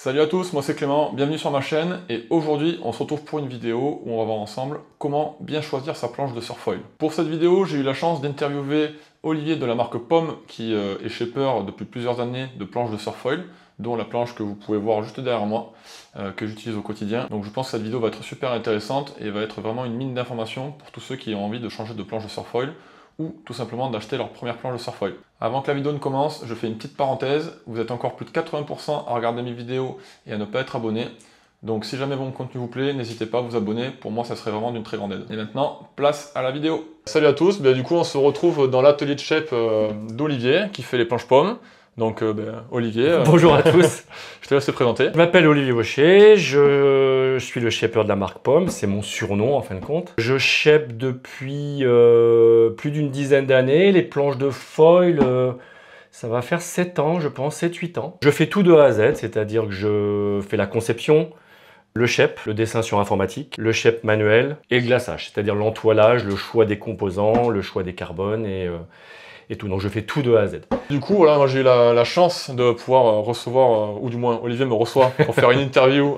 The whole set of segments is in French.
Salut à tous, moi c'est Clément, bienvenue sur ma chaîne et aujourd'hui on se retrouve pour une vidéo où on va voir ensemble comment bien choisir sa planche de surfoil. Pour cette vidéo j'ai eu la chance d'interviewer Olivier de la marque Pomme qui est shipper depuis plusieurs années de planches de surfoil, dont la planche que vous pouvez voir juste derrière moi, que j'utilise au quotidien. Donc je pense que cette vidéo va être super intéressante et va être vraiment une mine d'informations pour tous ceux qui ont envie de changer de planche de surfoil ou tout simplement d'acheter leur première planche de surfoil. Avant que la vidéo ne commence, je fais une petite parenthèse, vous êtes encore plus de 80% à regarder mes vidéos et à ne pas être abonné, donc si jamais mon contenu vous plaît, n'hésitez pas à vous abonner, pour moi ça serait vraiment d'une très grande aide. Et maintenant, place à la vidéo. Salut à tous, du coup on se retrouve dans l'atelier de shape d'Olivier, qui fait les planches pommes. Donc Olivier, bonjour à tous. Je te laisse te présenter. Je m'appelle Olivier Waucher, je suis le shaper de la marque Pomme, c'est mon surnom en fin de compte. Je shape depuis plus d'une dizaine d'années, les planches de foil, ça va faire 7 ans je pense, 7-8 ans. Je fais tout de A à Z, c'est-à-dire que je fais la conception, le shape, le dessin sur informatique, le shape manuel et le glaçage, c'est-à-dire l'entoilage, le choix des composants, le choix des carbones et tout. Donc je fais tout de A à Z. Du coup, voilà, moi j'ai eu la chance de pouvoir recevoir, ou du moins Olivier me reçoit pour faire une interview,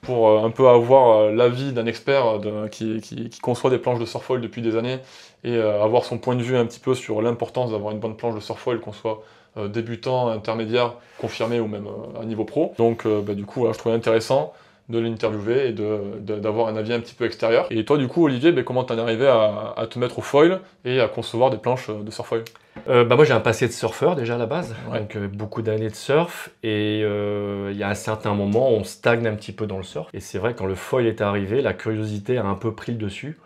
pour un peu avoir l'avis d'un expert qui conçoit des planches de surfoil depuis des années et avoir son point de vue un petit peu sur l'importance d'avoir une bonne planche de surfoil, qu'on soit débutant, intermédiaire, confirmé ou même à niveau pro. Donc du coup, voilà, je trouvais intéressant de l'interviewer et d'avoir un avis un petit peu extérieur. Et toi du coup Olivier, comment t'en es arrivé à te mettre au foil et à concevoir des planches de surfoil? Moi j'ai un passé de surfeur déjà à la base, ouais. Donc beaucoup d'années de surf et il y a un certain moment on stagne un petit peu dans le surf. Et c'est vrai quand le foil est arrivé, la curiosité a un peu pris le dessus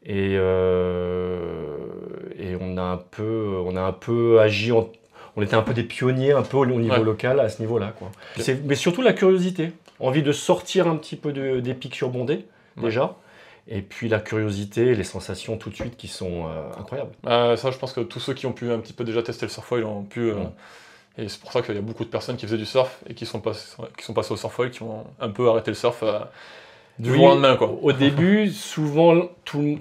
et on a un peu agi, on était un peu des pionniers un peu au niveau local à ce niveau-là, quoi. Mais surtout la curiosité. Envie de sortir un petit peu des pics surbondés, déjà. Et puis la curiosité, les sensations tout de suite qui sont incroyables. Ça, je pense que tous ceux qui ont pu un petit peu déjà tester le surfoil ont pu... Et c'est pour ça qu'il y a beaucoup de personnes qui faisaient du surf et qui sont passées au surfoil, qui ont un peu arrêté le surf du jour au lendemain, quoi. Au début, souvent, tous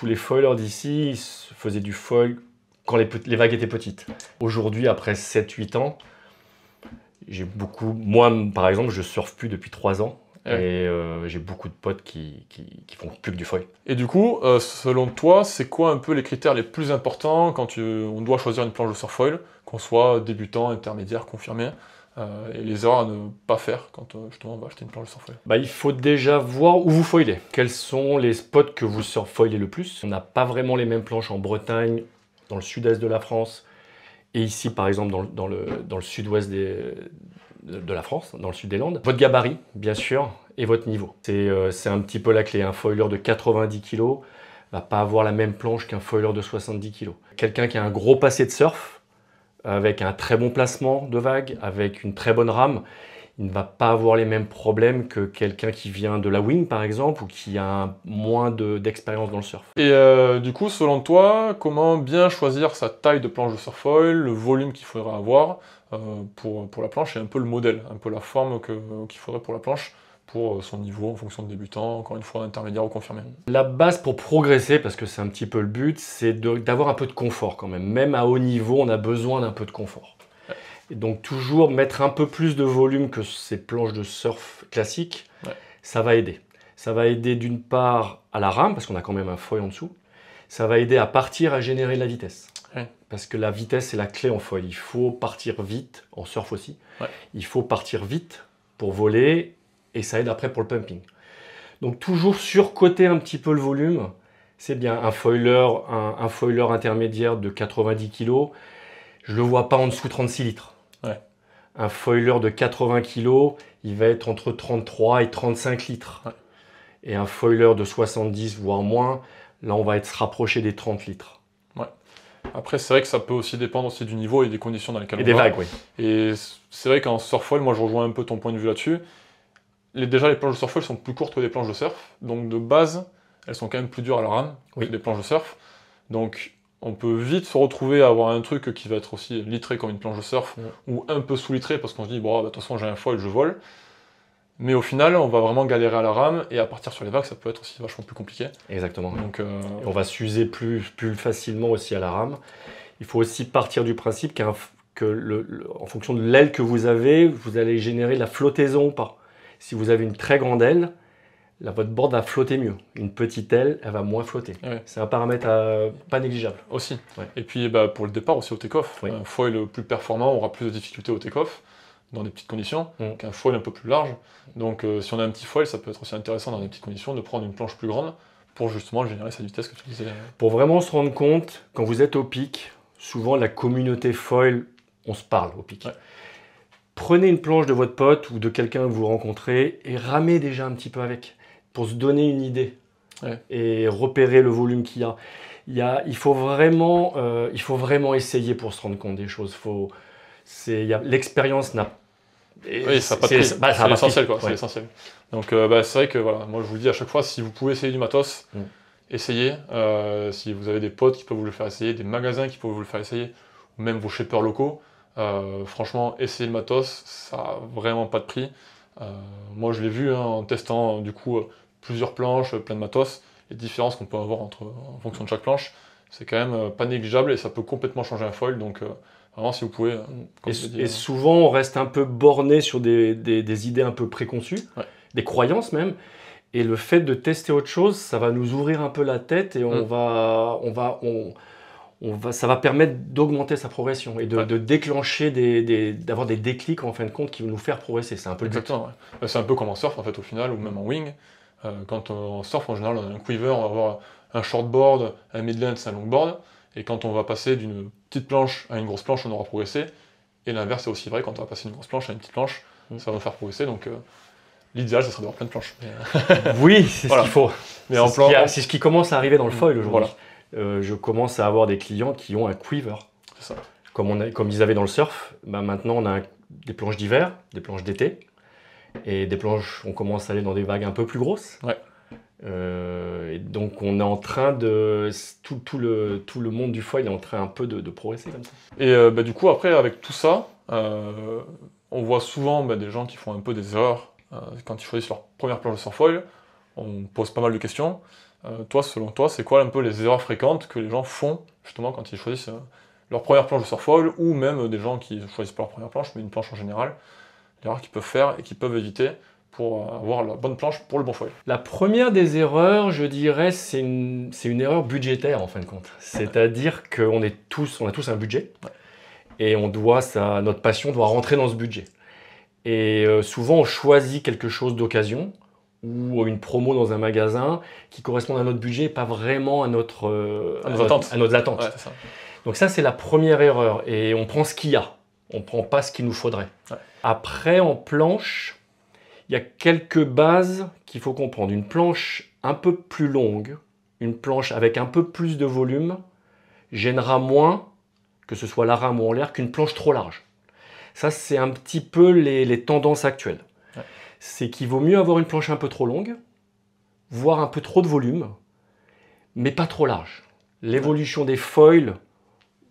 les foilers d'ici faisaient du foil quand les vagues étaient petites. Aujourd'hui, après 7-8 ans, moi, par exemple, je surfe plus depuis 3 ans. Et j'ai beaucoup de potes qui font plus que du foil. Et du coup, selon toi, c'est quoi un peu les critères les plus importants quand on doit choisir une planche de surfoil, qu'on soit débutant, intermédiaire, confirmé, et les erreurs à ne pas faire quand justement on va acheter une planche de surfoil? Il faut déjà voir où vous foilez. Quels sont les spots que vous surfoilez le plus? On n'a pas vraiment les mêmes planches en Bretagne, dans le sud-est de la France, et ici par exemple dans le sud-ouest de la France, dans le sud des Landes. Votre gabarit, bien sûr, et votre niveau. C'est un petit peu la clé. Un foiler de 90 kg va pas avoir la même planche qu'un foiler de 70 kg. Quelqu'un qui a un gros passé de surf, avec un très bon placement de vague, avec une très bonne rame, il ne va pas avoir les mêmes problèmes que quelqu'un qui vient de la wing par exemple, ou qui a moins d'expérience dans le surf. Et du coup, selon toi, comment bien choisir sa taille de planche de surfoil, le volume qu'il faudra avoir pour la planche et un peu le modèle, un peu la forme qu'il faudrait pour la planche, pour son niveau en fonction de débutant, encore une fois intermédiaire ou confirmé? La base pour progresser, parce que c'est un petit peu le but, c'est d'avoir un peu de confort quand même. Même à haut niveau, on a besoin d'un peu de confort. Et donc toujours mettre un peu plus de volume que ces planches de surf classiques, ça va aider. Ça va aider d'une part à la rame, parce qu'on a quand même un foil en dessous. Ça va aider à partir, à générer de la vitesse. Parce que la vitesse, c'est la clé en foil. Il faut partir vite, en surf aussi. Il faut partir vite pour voler, et ça aide après pour le pumping. Donc toujours surcoter un petit peu le volume, c'est bien. Un foiler intermédiaire de 90 kg, je ne le vois pas en dessous de 36 litres. Un foiler de 80 kg, il va être entre 33 et 35 litres. Et un foiler de 70, voire moins, là on va se rapprocher des 30 litres. Après, c'est vrai que ça peut aussi dépendre aussi du niveau et des conditions dans lesquelles on va. Et des vagues, oui. Et c'est vrai qu'en surfoil, moi je rejoins un peu ton point de vue là-dessus. Déjà, les planches de surfoil sont plus courtes que des planches de surf. Donc de base, elles sont quand même plus dures à la rame que des planches de surf. Donc on peut vite se retrouver à avoir un truc qui va être aussi litré comme une planche de surf, ou un peu sous-litré parce qu'on se dit, bon, de toute façon j'ai un foil, je vole. Mais au final, on va vraiment galérer à la rame, et à partir sur les vagues, ça peut être aussi vachement plus compliqué. Exactement. Donc, on va s'user plus facilement aussi à la rame. Il faut aussi partir du principe que en fonction de l'aile que vous avez, vous allez générer de la flottaison ou pas. Si vous avez une très grande aile, votre board va flotter mieux. Une petite aile, elle va moins flotter. Ouais. C'est un paramètre pas négligeable. Aussi. Ouais. Et puis pour le départ aussi au take-off. Oui. Un foil plus performant aura plus de difficultés au take-off dans des petites conditions qu'un foil un peu plus large. Donc si on a un petit foil, ça peut être aussi intéressant dans des petites conditions de prendre une planche plus grande pour justement générer cette vitesse que tu disais. Pour vraiment se rendre compte, quand vous êtes au pic, souvent la communauté foil, on se parle au pic. Ouais. Prenez une planche de votre pote ou de quelqu'un que vous rencontrez et ramez déjà un petit peu avec pour se donner une idée et repérer le volume qu'il y a. Il faut vraiment essayer pour se rendre compte des choses. L'expérience n'a oui, ça n'a pas de prix. C'est l'essentiel, quoi. C'est l'essentiel. Donc, c'est vrai que voilà, moi je vous le dis à chaque fois, si vous pouvez essayer du matos, essayez. Si vous avez des potes qui peuvent vous le faire essayer, des magasins qui peuvent vous le faire essayer, ou même vos shippers locaux, franchement, essayez le matos, ça n'a vraiment pas de prix. Moi je l'ai vu en testant du coup plusieurs planches, plein de matos, les différences qu'on peut avoir en fonction de chaque planche, c'est quand même pas négligeable et ça peut complètement changer un foil. Donc, vraiment, si vous pouvez. Et souvent, on reste un peu borné sur des idées un peu préconçues, des croyances même. Et le fait de tester autre chose, ça va nous ouvrir un peu la tête et ça va permettre d'augmenter sa progression et de déclencher d'avoir des déclics en fin de compte qui vont nous faire progresser. C'est un peu exactement. Ouais. C'est un peu comme en surf en fait au final ou même en wing. Quand on surf en général, on a un quiver, on va avoir un shortboard, un mid-length, un longboard. Et quand on va passer d'une petite planche à une grosse planche, on aura progressé. Et l'inverse est aussi vrai, quand on va passer d'une grosse planche à une petite planche, ça va nous faire progresser. Donc l'idéal, ce serait d'avoir plein de planches. Oui, c'est ce qu'il faut. C'est ce qui commence à arriver dans le foil aujourd'hui. Voilà. Je commence à avoir des clients qui ont un quiver. C'est ça. Comme ils avaient dans le surf, maintenant on a des planches d'hiver, des planches d'été. Et des planches, on commence à aller dans des vagues un peu plus grosses. Ouais. Et donc on est en train de... Tout le monde du foil est en train un peu de progresser comme ça. Et du coup après avec tout ça, on voit souvent des gens qui font un peu des erreurs quand ils choisissent leur première planche de surfoil. On pose pas mal de questions. Toi, selon toi, c'est quoi un peu les erreurs fréquentes que les gens font justement quand ils choisissent leur première planche de surfoil ou même des gens qui choisissent pas leur première planche mais une planche en général, l'erreur qu'ils peuvent faire et qu'ils peuvent éviter pour avoir la bonne planche pour le bon foil. La première des erreurs, je dirais, c'est une erreur budgétaire en fin de compte. C'est-à-dire qu'on a tous un budget et notre passion doit rentrer dans ce budget. Et souvent, on choisit quelque chose d'occasion ou une promo dans un magasin qui correspond à notre budget et pas vraiment à nos attentes. Ouais, c'est ça. Donc ça, c'est la première erreur. Et on prend ce qu'il y a. On ne prend pas ce qu'il nous faudrait. Ouais. Après, en planche, il y a quelques bases qu'il faut comprendre. Une planche un peu plus longue, une planche avec un peu plus de volume, gênera moins, que ce soit la rame ou en l'air, qu'une planche trop large. Ça, c'est un petit peu les tendances actuelles. Ouais. C'est qu'il vaut mieux avoir une planche un peu trop longue, voire un peu trop de volume, mais pas trop large. L'évolution des foils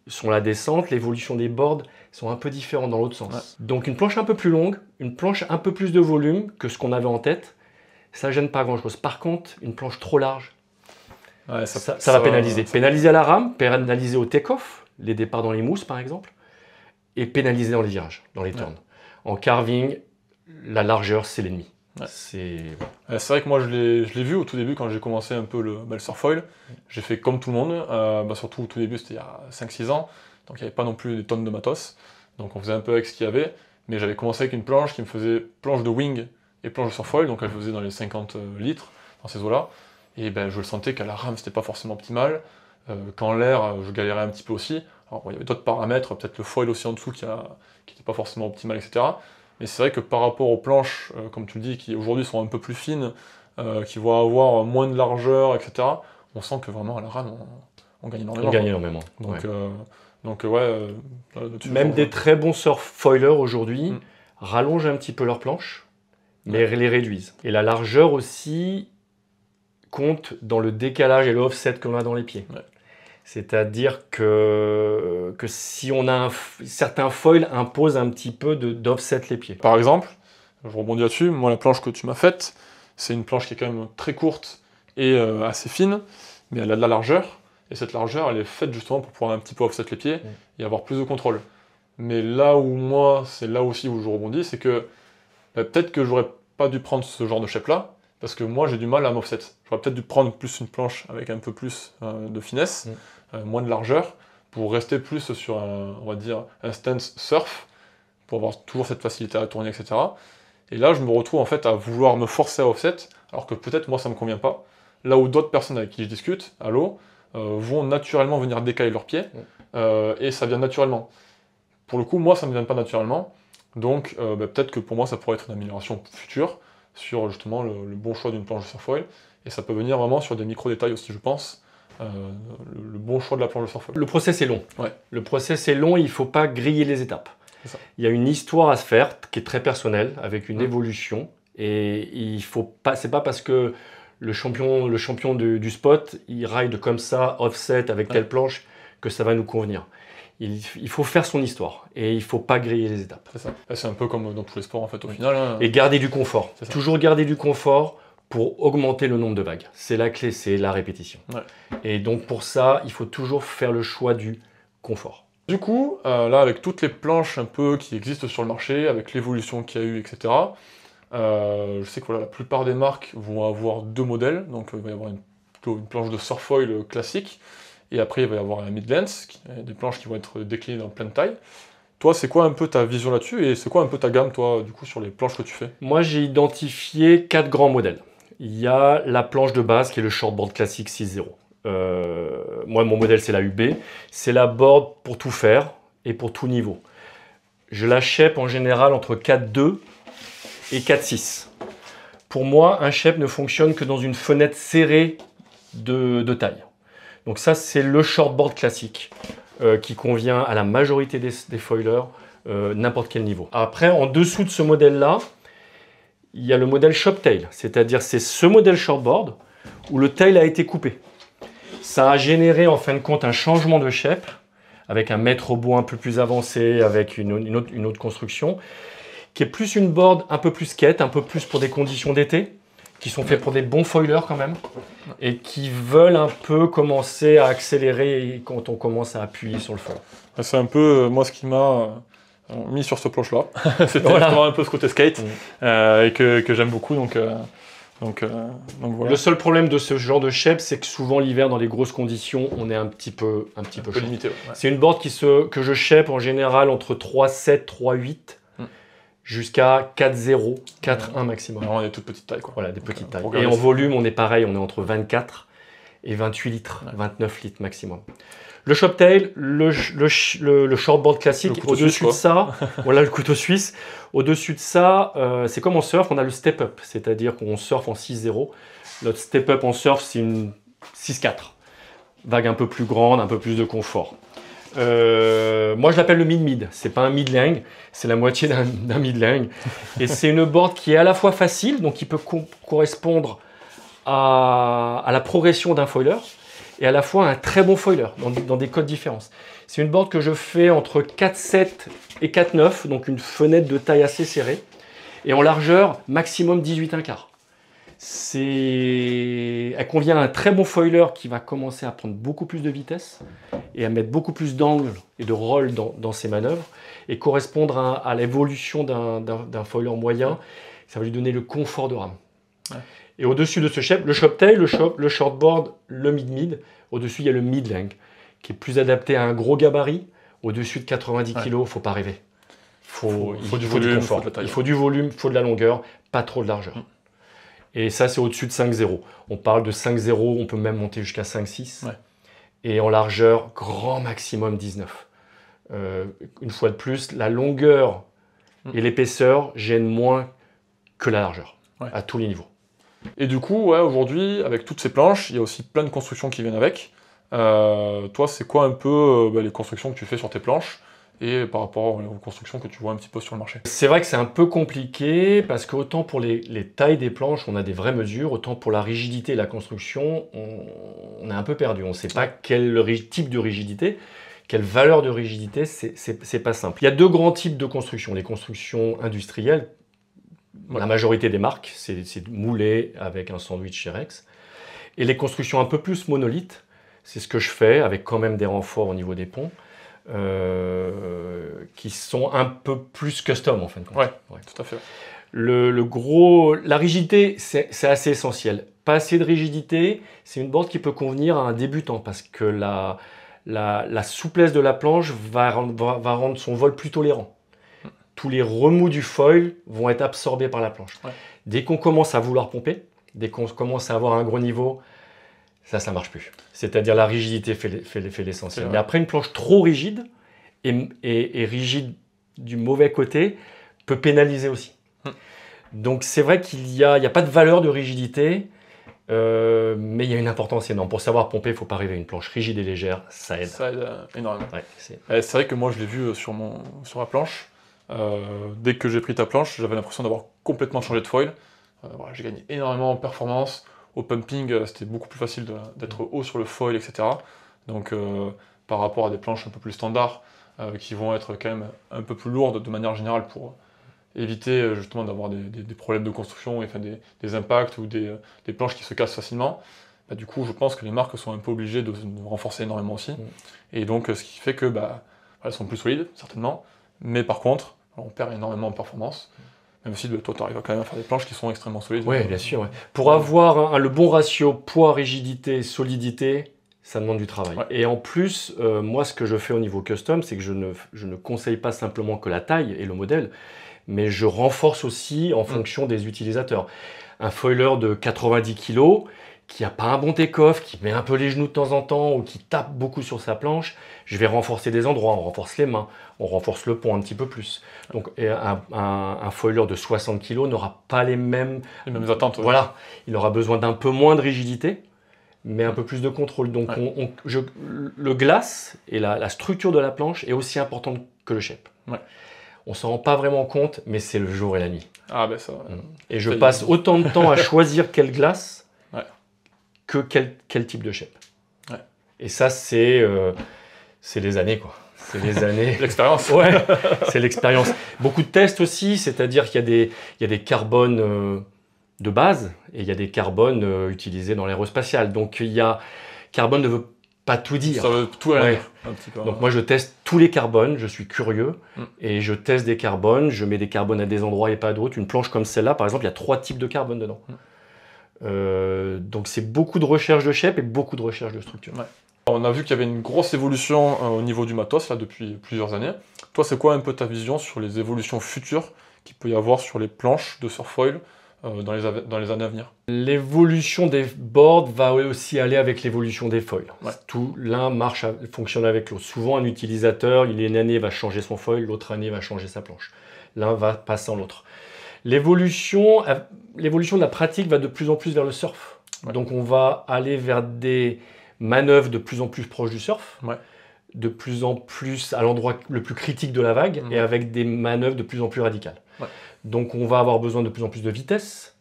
sont la descente, l'évolution des boards sont un peu différentes dans l'autre sens. Ouais. Donc une planche un peu plus longue, une planche un peu plus de volume que ce qu'on avait en tête, ça gêne pas grand-chose. Par contre, une planche trop large, ça va pénaliser. Pénaliser à la rame, pénaliser au take-off, les départs dans les mousses par exemple, et pénaliser dans les virages, dans les turns. En carving, la largeur, c'est l'ennemi. Ouais. C'est vrai que moi je l'ai vu au tout début quand j'ai commencé un peu le surfoil. J'ai fait comme tout le monde, surtout au tout début, c'était il y a 5-6 ans, donc il n'y avait pas non plus des tonnes de matos, donc on faisait un peu avec ce qu'il y avait, mais j'avais commencé avec une planche qui me faisait planche de wing et planche de surfoil, donc elle faisait dans les 50 litres, dans ces eaux-là, et je le sentais qu'à la rame c'était pas forcément optimal, qu'en l'air je galérais un petit peu aussi. Alors il y avait d'autres paramètres, peut-être le foil aussi en dessous qui n'était pas forcément optimal, etc. Mais c'est vrai que par rapport aux planches, comme tu le dis, qui aujourd'hui sont un peu plus fines, qui vont avoir moins de largeur, etc., on sent que vraiment à la rame, on gagne énormément. On gagne énormément. Donc, même des très bons surfoilers aujourd'hui rallongent un petit peu leurs planches, mais les réduisent. Et la largeur aussi compte dans le décalage et le offset qu'on a dans les pieds. Ouais. C'est-à-dire que si on a certains foils imposent un petit peu d'offset les pieds. Par exemple, je rebondis là-dessus, moi la planche que tu m'as faite, c'est une planche qui est quand même très courte et assez fine, mais elle a de la largeur, et cette largeur elle est faite justement pour pouvoir un petit peu offset les pieds et avoir plus de contrôle. Mais là où moi, c'est là aussi où je rebondis, c'est que peut-être que j'aurais pas dû prendre ce genre de shape-là, parce que moi j'ai du mal à m'offset. J'aurais peut-être dû prendre plus une planche avec un peu plus de finesse, moins de largeur, pour rester plus sur on va dire, un stance surf, pour avoir toujours cette facilité à tourner, etc. Et là, je me retrouve en fait à vouloir me forcer à offset, alors que peut-être moi ça me convient pas. Là où d'autres personnes avec qui je discute, à l'eau, vont naturellement venir décaler leurs pieds, et ça vient naturellement. Pour le coup, moi ça me vient pas naturellement, donc peut-être que pour moi ça pourrait être une amélioration future sur justement le bon choix d'une planche de surfoil, et ça peut venir vraiment sur des micro-détails aussi, je pense, le bon choix de la planche de surfoil. Le process est long. Ouais. Le process est long, il ne faut pas griller les étapes. Il y a une histoire à se faire qui est très personnelle, avec une évolution. Et il faut pas, c'est pas parce que le champion du spot, il ride comme ça, offset, avec telle planche, que ça va nous convenir. Il faut faire son histoire et il ne faut pas griller les étapes. C'est ça. C'est un peu comme dans tous les sports en fait au final. Hein. Et garder du confort. Toujours garder du confort pour augmenter le nombre de vagues. C'est la clé, c'est la répétition. Ouais. Et donc pour ça, il faut toujours faire le choix du confort. Du coup, là avec toutes les planches un peu qui existent sur le marché, avec l'évolution qu'il y a eu, etc., je sais que voilà, la plupart des marques vont avoir deux modèles. Donc il va y avoir une planche de surfoil classique, et après il va y avoir un mid-length, des planches qui vont être déclinées dans plein de tailles. Toi, c'est quoi un peu ta vision là-dessus, et c'est quoi un peu ta gamme, toi, du coup, sur les planches que tu fais? Moi, j'ai identifié 4 grands modèles. Il y a la planche de base qui est le shortboard classique 6.0. Moi, mon modèle, c'est la UB. C'est la board pour tout faire et pour tout niveau. Je la shape en général entre 4.2 et 4.6. Pour moi, un shape ne fonctionne que dans une fenêtre serrée de taille. Donc ça, c'est le shortboard classique qui convient à la majorité des foilers, n'importe quel niveau. Après, en dessous de ce modèle-là, il y a le modèle shop-tail, c'est-à-dire c'est ce modèle shortboard où le tail a été coupé. Ça a généré en fin de compte un changement de shape avec un mètre au bout un peu plus avancé, avec une autre construction, qui est plus une board un peu plus skate, un peu plus pour des conditions d'été, qui sont faits pour des bons foilers quand même, et qui veulent un peu commencer à accélérer quand on commence à appuyer sur le foil. C'est un peu moi ce qui m'a mis sur ce planche-là. C'était vraiment un peu ce côté skate, et que j'aime beaucoup, donc voilà. Le seul problème de ce genre de shape, c'est que souvent l'hiver, dans les grosses conditions, on est un petit peu limité. Ouais. C'est une board que je shape en général entre 3.7, 3.8 jusqu'à 4.0, 4.1 maximum. Vraiment des toutes petites tailles, quoi. Voilà, des petites tailles. Et en volume, on est pareil, on est entre 24 et 28 litres, 29 litres maximum. Le shop-tail, le shortboard classique, au-dessus de ça, voilà le couteau suisse. Au-dessus de ça, c'est comme en surf, on a le step-up, c'est-à-dire qu'on surfe en 6.0. Notre step-up en surf, c'est une 6.4. Vague un peu plus grande, un peu plus de confort. Moi, je l'appelle le mid-mid. C'est pas un mid-lang, c'est la moitié d'un mid-lang. Et c'est une board qui est à la fois facile, donc qui peut correspondre à la progression d'un foiler, et à la fois un très bon foiler dans des codes différents. C'est une board que je fais entre 4.7 et 4.9, donc une fenêtre de taille assez serrée, et en largeur maximum 18,1. Elle convient à un très bon foiler qui va commencer à prendre beaucoup plus de vitesse et à mettre beaucoup plus d'angle et de roll dans ses manœuvres, et correspondre à l'évolution d'un foiler moyen. Ça va lui donner le confort de rame. Ouais. Et au-dessus de ce shape, le shop-tail, le shortboard, le mid-mid. Au-dessus, il y a le mid-lang, qui est plus adapté à un gros gabarit. Au-dessus de 90 kg, il ne faut pas rêver. Il faut du confort. Il faut du volume, il faut de la longueur, pas trop de largeur. Et ça, c'est au-dessus de 5.0. On parle de 5.0, on peut même monter jusqu'à 5.6. Ouais. Et en largeur, grand maximum 19. Une fois de plus, la longueur et l'épaisseur gênent moins que la largeur, à tous les niveaux. Et du coup, aujourd'hui, avec toutes ces planches, il y a aussi plein de constructions qui viennent avec. Toi, c'est quoi un peu les constructions que tu fais sur tes planches, et par rapport aux constructions que tu vois un petit peu sur le marché? C'est vrai que c'est un peu compliqué, parce que autant pour les tailles des planches, on a des vraies mesures, autant pour la rigidité et la construction, on est un peu perdu. On ne sait pas quel type de rigidité, quelle valeur de rigidité, c'est pas simple. Il y a deux grands types de constructions. Les constructions industrielles, la majorité des marques, c'est moulé avec un sandwich chez Rex. Et les constructions un peu plus monolithes, c'est ce que je fais, avec quand même des renforts au niveau des ponts. qui sont un peu plus custom en fin de compte. Ouais, tout à fait. La rigidité, c'est assez essentiel. Pas assez de rigidité, c'est une board qui peut convenir à un débutant parce que la souplesse de la planche va rendre son vol plus tolérant. Tous les remous du foil vont être absorbés par la planche. Ouais. Dès qu'on commence à vouloir pomper, dès qu'on commence à avoir un gros niveau, ça marche plus. C'est-à-dire la rigidité fait l'essentiel. Mais après, une planche trop rigide et rigide du mauvais côté peut pénaliser aussi. Donc c'est vrai qu'il n'y a pas de valeur de rigidité, mais il y a une importance énorme. Pour savoir pomper, il ne faut pas arriver à une planche rigide et légère, ça aide. Ça aide énormément. Ouais, c'est vrai que moi je l'ai vu sur ma planche. Dès que j'ai pris ta planche, j'avais l'impression d'avoir complètement changé de foil. Voilà, j'ai gagné énormément en performance. Au pumping, c'était beaucoup plus facile d'être haut sur le foil, etc. Donc par rapport à des planches un peu plus standards, qui vont être quand même un peu plus lourdes de manière générale pour éviter justement d'avoir des problèmes de construction, enfin des impacts ou des planches qui se cassent facilement. Bah, du coup, je pense que les marques sont un peu obligées de renforcer énormément aussi. Et donc, ce qui fait que elles sont plus solides, certainement. Mais par contre, on perd énormément en performance. Même si toi, tu arrives quand même à faire des planches qui sont extrêmement solides. Oui, bien sûr. Ouais. Pour avoir le bon ratio poids, rigidité, solidité, ça demande du travail. Ouais. Et en plus, moi, ce que je fais au niveau custom, c'est que je ne conseille pas simplement que la taille et le modèle, mais je renforce aussi en fonction des utilisateurs. Un foiler de 90 kg, qui n'a pas un bon take-off, qui met un peu les genoux de temps en temps ou qui tape beaucoup sur sa planche, je vais renforcer des endroits, on renforce les mains, on renforce le pont un petit peu plus. Donc un foiler de 60 kg n'aura pas les mêmes attentes. Voilà, il aura besoin d'un peu moins de rigidité, mais un peu plus de contrôle. Donc le glace et la structure de la planche est aussi importante que le shape. Ouais. On ne s'en rend pas vraiment compte, mais c'est le jour et la nuit. Ah ben ça. Et je passe autant de temps à choisir quelle glace que quel type de shape. Ouais. Et ça, c'est les années, quoi. C'est les années. L'expérience. Ouais, c'est l'expérience. Beaucoup de tests aussi, c'est-à-dire qu'il y a des carbones de base et il y a des carbones utilisés dans l'aérospatial. Donc, carbone ne veut pas tout dire. Ça veut tout aller. Un petit peu. Donc moi je teste tous les carbones, je suis curieux et je teste des carbones, je mets des carbones à des endroits et pas à d'autres. Une planche comme celle-là par exemple, il y a 3 types de carbone dedans. Donc c'est beaucoup de recherche de shape et beaucoup de recherche de structure. Ouais. On a vu qu'il y avait une grosse évolution au niveau du matos là, depuis plusieurs années. Toi, c'est quoi un peu ta vision sur les évolutions futures qu'il peut y avoir sur les planches de surfoil dans les années à venir? L'évolution des boards va aussi aller avec l'évolution des foils. Ouais. L'un fonctionne avec l'autre. Souvent, un utilisateur, une année va changer son foil, l'autre année va changer sa planche. L'un va pas sans l'autre. L'évolution de la pratique va de plus en plus vers le surf. Ouais. Donc, on va aller vers des manœuvres de plus en plus proches du surf, de plus en plus à l'endroit le plus critique de la vague, et avec des manœuvres de plus en plus radicales. Ouais. Donc, on va avoir besoin de plus en plus de vitesse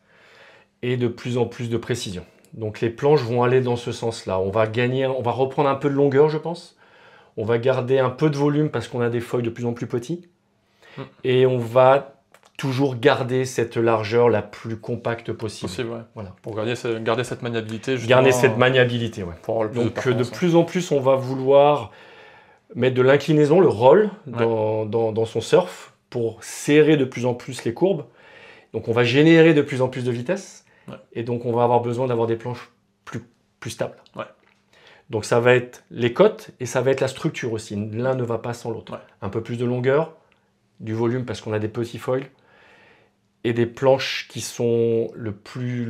et de plus en plus de précision. Donc, les planches vont aller dans ce sens-là. On va reprendre un peu de longueur, je pense. On va garder un peu de volume parce qu'on a des foils de plus en plus petits. Et on va toujours garder cette largeur la plus compacte possible. Ouais. Voilà. Pour garder cette maniabilité. Garder cette maniabilité, ouais. Donc, de plus en plus, on va vouloir mettre de l'inclinaison, le roll, dans son surf, pour serrer de plus en plus les courbes. Donc on va générer de plus en plus de vitesse et donc on va avoir besoin d'avoir des planches plus stables. Ouais. Donc ça va être les côtes et ça va être la structure aussi. L'un ne va pas sans l'autre. Ouais. Un peu plus de longueur, du volume parce qu'on a des petits foils et des planches qui sont le plus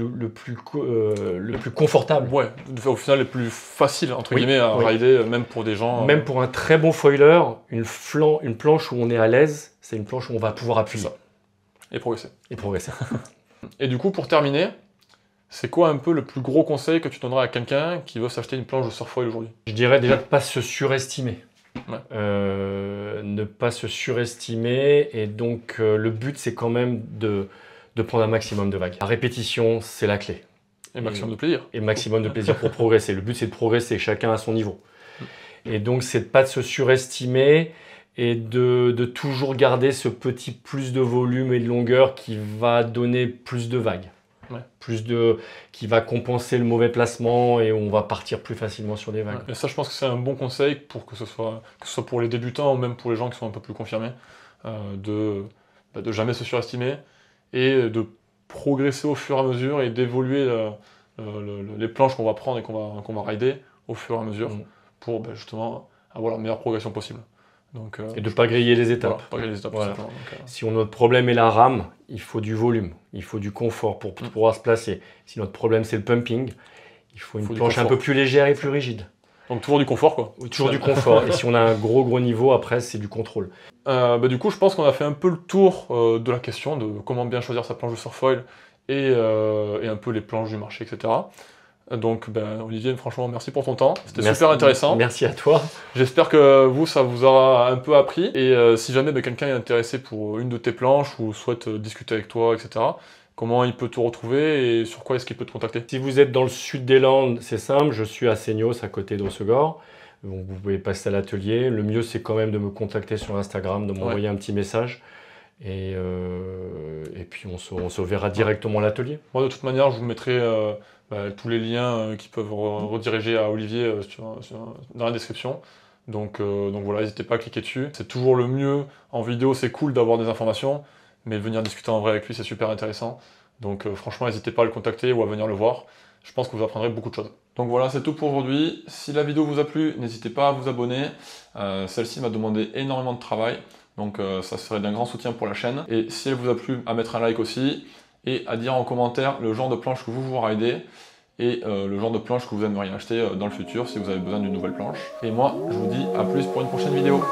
confortable. Ouais, au final les plus faciles entre guillemets à rider, même pour des gens. Même pour un très bon foiler, une planche où on est à l'aise, c'est une planche où on va pouvoir appuyer. Ça. Et progresser. Et du coup, pour terminer, c'est quoi un peu le plus gros conseil que tu donnerais à quelqu'un qui veut s'acheter une planche de surfoil aujourd'hui? Je dirais déjà de ne pas se surestimer. Ne pas se surestimer et donc le but c'est quand même de prendre un maximum de vagues. La répétition c'est la clé. Et maximum de plaisir. Et maximum de plaisir pour progresser. Le but c'est de progresser, chacun à son niveau. Et donc c'est de ne pas se surestimer et de toujours garder ce petit plus de volume et de longueur qui va donner plus de vagues. qui va compenser le mauvais placement et on va partir plus facilement sur des vagues. Et ça, je pense que c'est un bon conseil pour que ce soit pour les débutants ou même pour les gens qui sont un peu plus confirmés, de jamais se surestimer et de progresser au fur et à mesure et d'évoluer les planches qu'on va prendre et qu'on va rider au fur et à mesure pour justement avoir la meilleure progression possible. Donc, et de ne pas griller les étapes. Voilà, pas griller les étapes, voilà. Donc, si notre problème est la rame, il faut du volume, il faut du confort pour pouvoir se placer. Si notre problème c'est le pumping, il faut une planche un peu plus légère et plus rigide. Donc toujours du confort quoi. Toujours du confort. Et si on a un gros niveau, après c'est du contrôle. Du coup je pense qu'on a fait un peu le tour de la question de comment bien choisir sa planche de surfoil et un peu les planches du marché, etc. Donc Olivier, franchement merci pour ton temps, c'était super intéressant. Merci à toi. J'espère que ça vous aura un peu appris. Et si jamais quelqu'un est intéressé pour une de tes planches ou souhaite discuter avec toi, etc., comment il peut te retrouver et sur quoi est-ce qu'il peut te contacter? Si vous êtes dans le sud des Landes, c'est simple, je suis à Seignos, à côté d'Hossegor. Donc vous pouvez passer à l'atelier. Le mieux, c'est quand même de me contacter sur Instagram, de m'envoyer un petit message. Et puis on se verra directement à l'atelier. Moi, de toute manière, je vous mettrai tous les liens qui peuvent rediriger à Olivier dans la description. Donc voilà, n'hésitez pas à cliquer dessus. C'est toujours le mieux. En vidéo, c'est cool d'avoir des informations, mais venir discuter en vrai avec lui, c'est super intéressant. Donc franchement, n'hésitez pas à le contacter ou à venir le voir. Je pense que vous apprendrez beaucoup de choses. Donc voilà, c'est tout pour aujourd'hui. Si la vidéo vous a plu, n'hésitez pas à vous abonner. Celle-ci m'a demandé énormément de travail. Donc ça serait d'un grand soutien pour la chaîne. Et si elle vous a plu, à mettre un like aussi. Et à dire en commentaire le genre de planche que vous ridez. Et le genre de planche que vous aimeriez acheter dans le futur si vous avez besoin d'une nouvelle planche. Et moi, je vous dis à plus pour une prochaine vidéo.